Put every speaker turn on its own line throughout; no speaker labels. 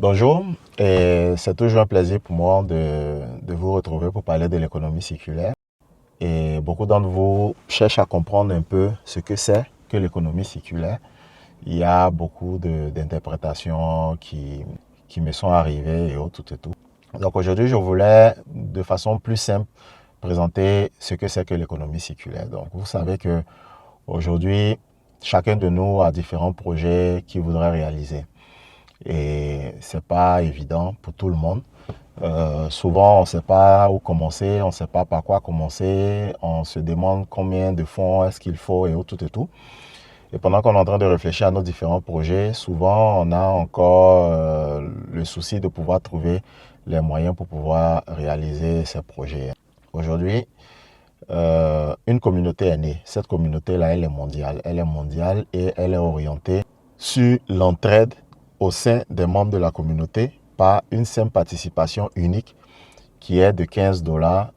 Bonjour, et c'est toujours un plaisir pour moi de vous retrouver pour parler de l'économie circulaire. Et beaucoup d'entre vous cherchent à comprendre un peu ce que c'est que l'économie circulaire. Il y a beaucoup d'interprétations qui me sont arrivées et autres, tout et tout. Donc aujourd'hui, je voulais de façon plus simple présenter ce que c'est que l'économie circulaire. Donc vous savez que aujourd'hui, chacun de nous a différents projets qu'il voudrait réaliser. Et c'est pas évident pour tout le monde. Souvent, on ne sait pas où commencer, on ne sait pas par quoi commencer, on se demande combien de fonds est-ce qu'il faut et tout et tout. Et pendant qu'on est en train de réfléchir à nos différents projets, souvent on a encore le souci de pouvoir trouver les moyens pour pouvoir réaliser ces projets. Aujourd'hui, une communauté est née. Cette communauté-là, elle est mondiale. Elle est mondiale et elle est orientée sur l'entraide au sein des membres de la communauté par une simple participation unique qui est de 15 $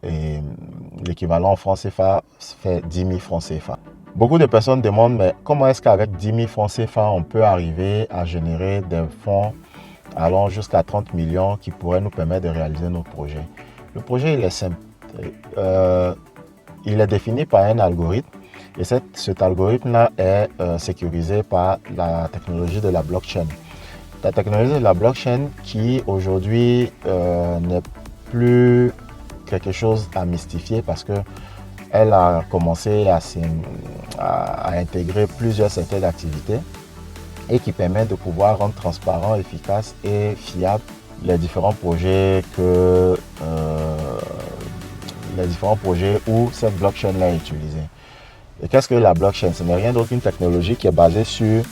et l'équivalent en francs CFA fait 10 000 francs CFA. Beaucoup de personnes demandent, mais comment est-ce qu'avec 10 000 francs CFA, on peut arriver à générer des fonds allant jusqu'à 30 millions qui pourraient nous permettre de réaliser nos projets? Le projet, il est simple. Il est défini par un algorithme et cet algorithme-là est sécurisé par la technologie de la blockchain. La technologie de la blockchain qui aujourd'hui n'est plus quelque chose à mystifier parce qu'elle a commencé à intégrer plusieurs secteurs d'activité et qui permet de pouvoir rendre transparent, efficace et fiable les différents projets où cette blockchain-là est utilisée. Et qu'est-ce que la blockchain? Ce n'est rien d'autre qu'une technologie qui est basée sur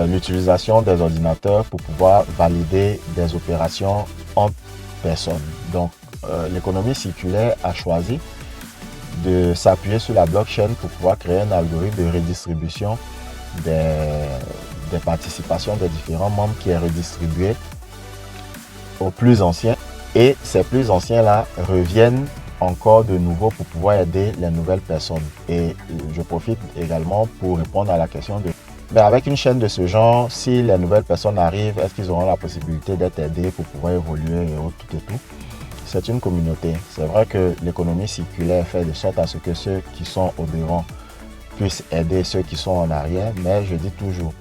l'utilisation des ordinateurs pour pouvoir valider des opérations entre personnes. Donc, l'économie circulaire a choisi de s'appuyer sur la blockchain pour pouvoir créer un algorithme de redistribution des participations des différents membres qui est redistribué aux plus anciens. Et ces plus anciens-là reviennent encore de nouveau pour pouvoir aider les nouvelles personnes. Et je profite également pour répondre à la question de mais avec une chaîne de ce genre, si les nouvelles personnes arrivent, est-ce qu'ils auront la possibilité d'être aidés pour pouvoir évoluer et tout et tout? C'est une communauté. C'est vrai que l'économie circulaire fait de sorte à ce que ceux qui sont au devant puissent aider ceux qui sont en arrière, mais je dis toujours,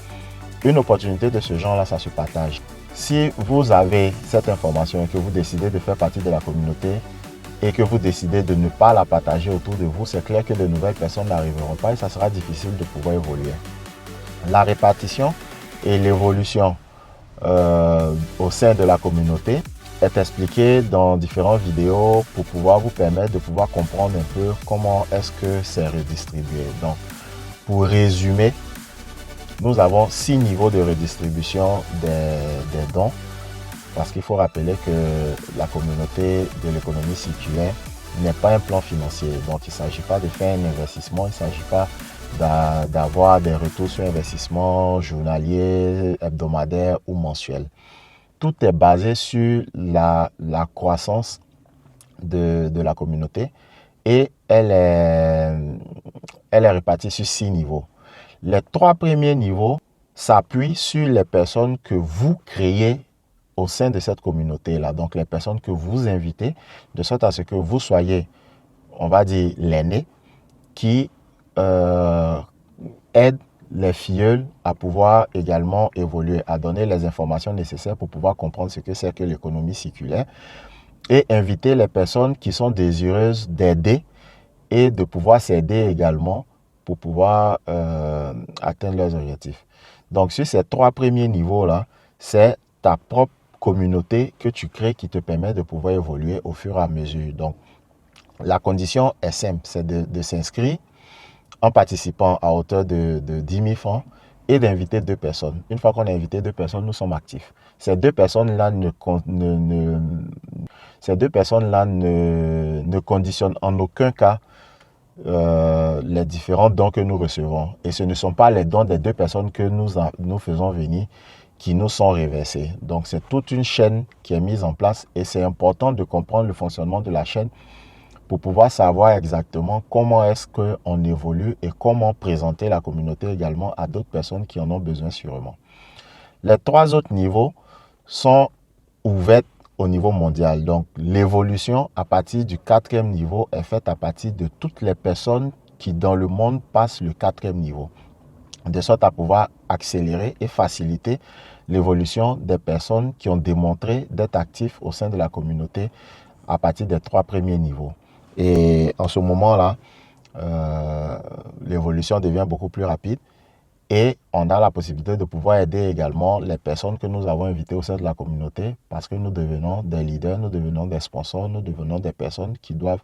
une opportunité de ce genre-là, ça se partage. Si vous avez cette information et que vous décidez de faire partie de la communauté et que vous décidez de ne pas la partager autour de vous, c'est clair que de nouvelles personnes n'arriveront pas et ça sera difficile de pouvoir évoluer. La répartition et l'évolution au sein de la communauté est expliquée dans différentes vidéos pour pouvoir vous permettre de pouvoir comprendre un peu comment est-ce que c'est redistribué. Donc, pour résumer, nous avons 6 niveaux de redistribution des dons parce qu'il faut rappeler que la communauté de l'économie circulaire n'est pas un plan financier. Donc, il ne s'agit pas de faire un investissement, il ne s'agit pas d'avoir des retours sur investissement journaliers, hebdomadaires ou mensuels. Tout est basé sur la croissance de la communauté et elle est répartie sur 6 niveaux. Les 3 premiers niveaux s'appuient sur les personnes que vous créez au sein de cette communauté-là. Donc, les personnes que vous invitez, de sorte à ce que vous soyez, on va dire, l'aîné qui aide les filleuls à pouvoir également évoluer, à donner les informations nécessaires pour pouvoir comprendre ce que c'est que l'économie circulaire et inviter les personnes qui sont désireuses d'aider et de pouvoir s'aider également pour pouvoir atteindre leurs objectifs. Donc, sur ces 3 premiers niveaux-là, c'est ta propre communauté que tu crées qui te permet de pouvoir évoluer au fur et à mesure. Donc, la condition est simple, c'est de s'inscrire en participant à hauteur de 10 000 francs et d'inviter 2 personnes. Une fois qu'on a invité 2 personnes, nous sommes actifs. Ces 2 personnes-là ne conditionnent en aucun cas les différents dons que nous recevons. Et ce ne sont pas les dons des 2 personnes que nous faisons venir qui nous sont reversés. Donc, c'est toute une chaîne qui est mise en place et c'est important de comprendre le fonctionnement de la chaîne pour pouvoir savoir exactement comment est-ce qu'on évolue et comment présenter la communauté également à d'autres personnes qui en ont besoin sûrement. Les 3 autres niveaux sont ouvertes au niveau mondial. Donc, l'évolution à partir du 4e niveau est faite à partir de toutes les personnes qui, dans le monde, passent le 4e niveau, de sorte à pouvoir accélérer et faciliter l'évolution des personnes qui ont démontré d'être actifs au sein de la communauté à partir des 3 premiers niveaux. Et en ce moment-là, l'évolution devient beaucoup plus rapide et on a la possibilité de pouvoir aider également les personnes que nous avons invitées au sein de la communauté, parce que nous devenons des leaders, nous devenons des sponsors, nous devenons des personnes qui doivent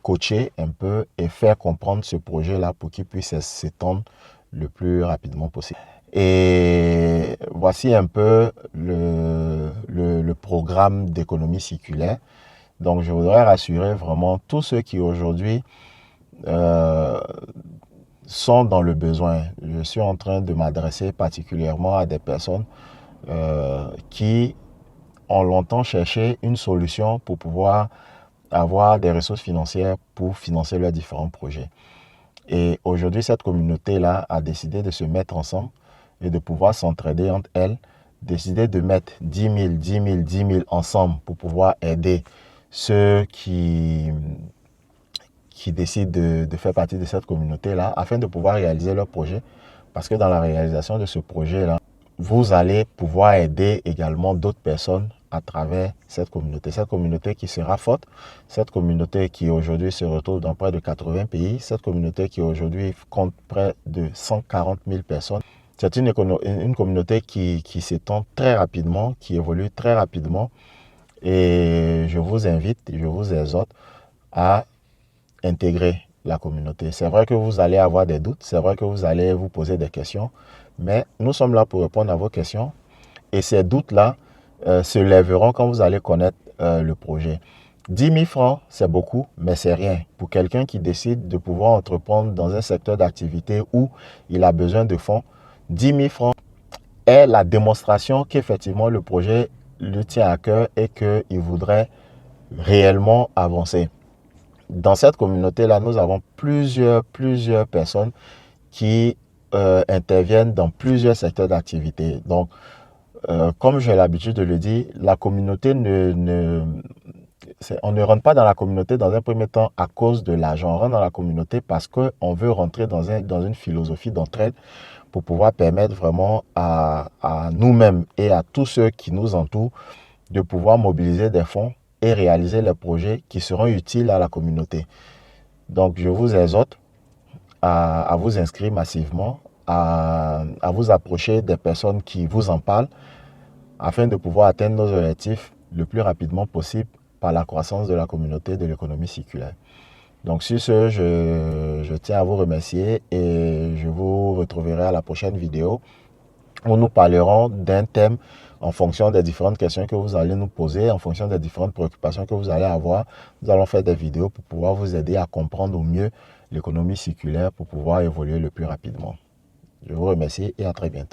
coacher un peu et faire comprendre ce projet-là pour qu'il puisse s'étendre le plus rapidement possible. Et voici un peu le programme d'économie circulaire. Donc, je voudrais rassurer vraiment tous ceux qui aujourd'hui sont dans le besoin. Je suis en train de m'adresser particulièrement à des personnes qui ont longtemps cherché une solution pour pouvoir avoir des ressources financières pour financer leurs différents projets. Et aujourd'hui, cette communauté-là a décidé de se mettre ensemble et de pouvoir s'entraider entre elles, décider de mettre 10 000, 10 000, 10 000 ensemble pour pouvoir aider ceux qui décident de faire partie de cette communauté-là afin de pouvoir réaliser leur projet. Parce que dans la réalisation de ce projet-là, vous allez pouvoir aider également d'autres personnes à travers cette communauté qui sera forte, cette communauté qui aujourd'hui se retrouve dans près de 80 pays, cette communauté qui aujourd'hui compte près de 140 000 personnes. C'est une communauté qui s'étend très rapidement, qui évolue très rapidement, et je vous invite, je vous exhorte à intégrer la communauté. C'est vrai que vous allez avoir des doutes, c'est vrai que vous allez vous poser des questions, mais nous sommes là pour répondre à vos questions, et ces doutes-là se lèveront quand vous allez connaître le projet. 10 000 francs, c'est beaucoup, mais c'est rien. Pour quelqu'un qui décide de pouvoir entreprendre dans un secteur d'activité où il a besoin de fonds, 10 000 francs est la démonstration qu'effectivement le projet lui tient à cœur et qu'il voudrait réellement avancer. Dans cette communauté-là, nous avons plusieurs personnes qui interviennent dans plusieurs secteurs d'activité. Donc, comme j'ai l'habitude de le dire, la communauté on ne rentre pas dans la communauté dans un premier temps à cause de l'argent. On rentre dans la communauté parce qu'on veut rentrer dans une philosophie d'entraide pour pouvoir permettre vraiment à nous-mêmes et à tous ceux qui nous entourent de pouvoir mobiliser des fonds et réaliser les projets qui seront utiles à la communauté. Donc, je vous exhorte à vous inscrire massivement, à vous approcher des personnes qui vous en parlent, afin de pouvoir atteindre nos objectifs le plus rapidement possible par la croissance de la communauté de l'économie circulaire. Donc sur ce, je tiens à vous remercier et je vous retrouverai à la prochaine vidéo où nous parlerons d'un thème en fonction des différentes questions que vous allez nous poser, en fonction des différentes préoccupations que vous allez avoir. Nous allons faire des vidéos pour pouvoir vous aider à comprendre au mieux l'économie circulaire pour pouvoir évoluer le plus rapidement. Je vous remercie et à très bientôt.